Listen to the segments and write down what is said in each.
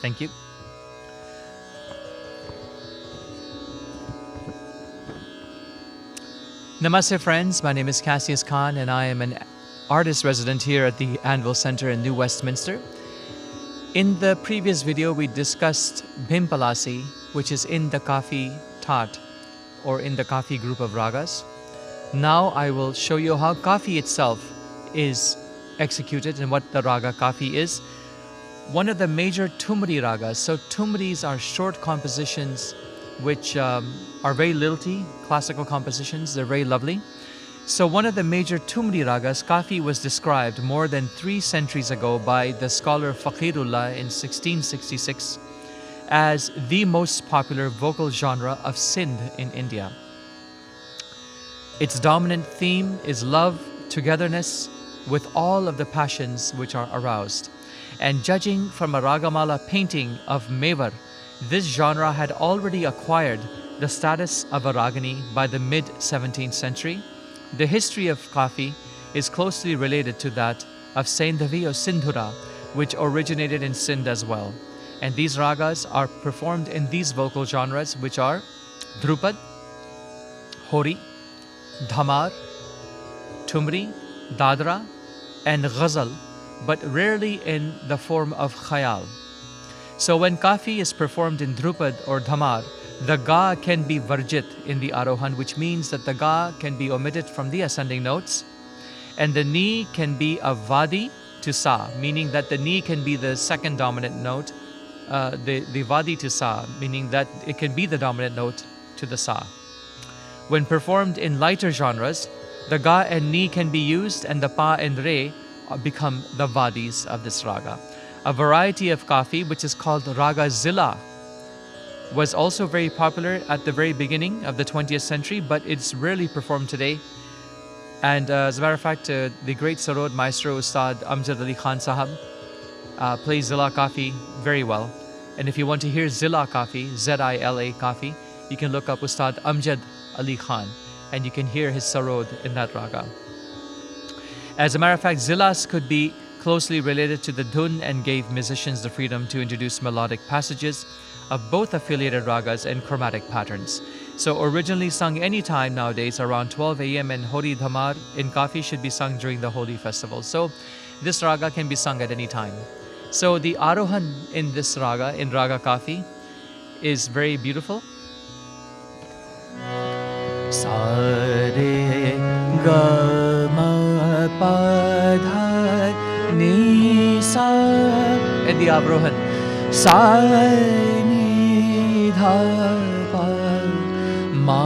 Thank you. Namaste friends, my name is Cassius Khan and I am an artist resident here at the Anvil Center in New Westminster. In the previous video we discussed Bhimpalasi, which is in the Kaafi Tat or in the Kaafi group of ragas. Now I will show you how Kaafi itself is executed and what the Raga Kaafi is. One of the major Tumri ragas. So Tumris are short compositions which are very lilty, classical compositions. They're very lovely. So one of the major Tumri ragas, Kaafi, was described more than 3 centuries ago by the scholar Faqirullah in 1666 as the most popular vocal genre of Sindh in India. Its dominant theme is love, togetherness, with all of the passions which are aroused. And judging from a Ragamala painting of Mewar, this genre had already acquired the status of a Ragini by the mid-17th century. The history of Kaafi is closely related to that of Saindhavi or Sindhura, which originated in Sindh as well. And these ragas are performed in these vocal genres, which are Dhrupad, Hori, Dhamar, Tumri, Dadra, and Ghazal, but rarely in the form of Khayal. So when Kaafi is performed in Dhrupad or Dhamar, the Ga can be Varjit in the Arohan, which means that the Ga can be omitted from the ascending notes, and the Ni can be a Vadi to Sa, meaning that the Ni can be the second dominant note, the Vadi to Sa, meaning that it can be the dominant note to the Sa. When performed in lighter genres, the Ga and Ni can be used and the Pa and Re become the Vadis of this raga. A variety of Kaafi, which is called Raga Zilla, was also very popular at the very beginning of the 20th century, but it's rarely performed today. And as a matter of fact, the great Sarod maestro Ustad Amjad Ali Khan Sahab plays Zilla Kaafi very well. And if you want to hear Zilla Kaafi, Z-I-L-A Kaafi, you can look up Ustad Amjad Ali Khan and you can hear his Sarod in that raga. As a matter of fact, Zillas could be closely related to the Dhun and gave musicians the freedom to introduce melodic passages of both affiliated ragas and chromatic patterns. So originally sung any time nowadays around 12 a.m. and Hori Dhamar in Kaafi should be sung during the Holi festival. So this raga can be sung at any time. So the Arohan in this raga, in Raga Kaafi, is very beautiful. Sa re ga ma pa dha ni sa, and the Avrohan sa ni dha pa ma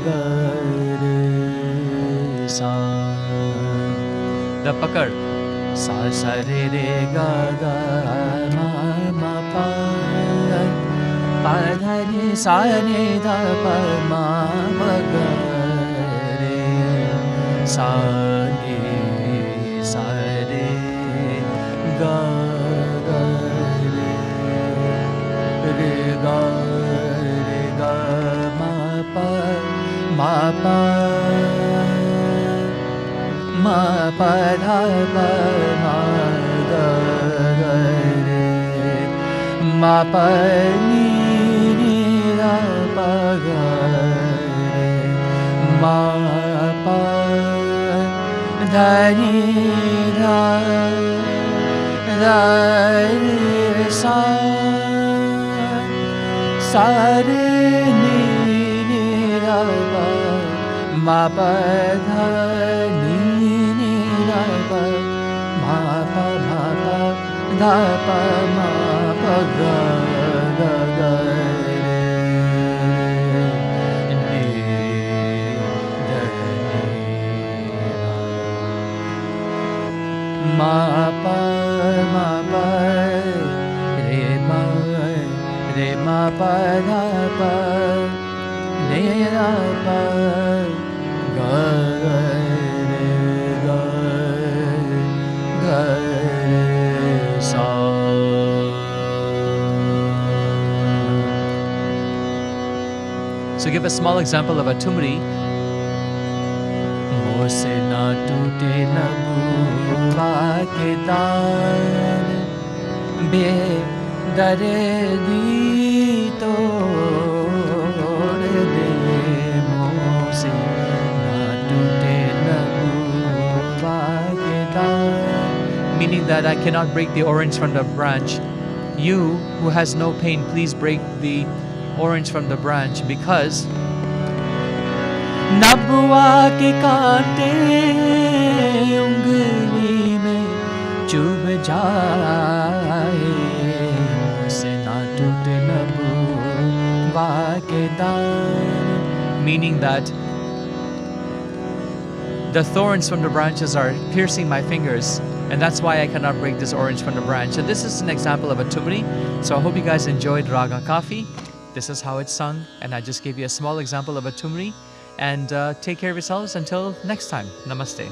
ga re sa. The pakar sa sa re ga ga ma ma pa pa dha ni sa ni dha pa ma ga re sa ni sa re ga ga re ga ma pa dha pa ma ga re ma pa ni dha pa ga re ma pa dha ni dha re sa sa re ni dha pa ma pa dha ni dha pa ma pa dha pa ma pa ga ga ga re ni dha ni ma pa re ma pa dha pa ni dha pa ga ga re sa. So give a small example of a Tumri. Mo se na tute na दार बेदर्दी तोड़ दे मोसे ना टूटे लबूबा के दार. Meaning that I cannot break the orange from the branch. You, who has no pain, please break the orange from the branch, because नबुआ के कांटे उंगली में चुभ जाए मुझसे ना टूटे नबुआ के दार. Meaning that the thorns from the branches are piercing my fingers, and that's why I cannot break this orange from the branch. And this is an example of a tumri. So I hope you guys enjoyed Raga Kaafi. This is how it's sung, and I just gave you a small example of a tumri. And take care of yourselves until next time. Namaste.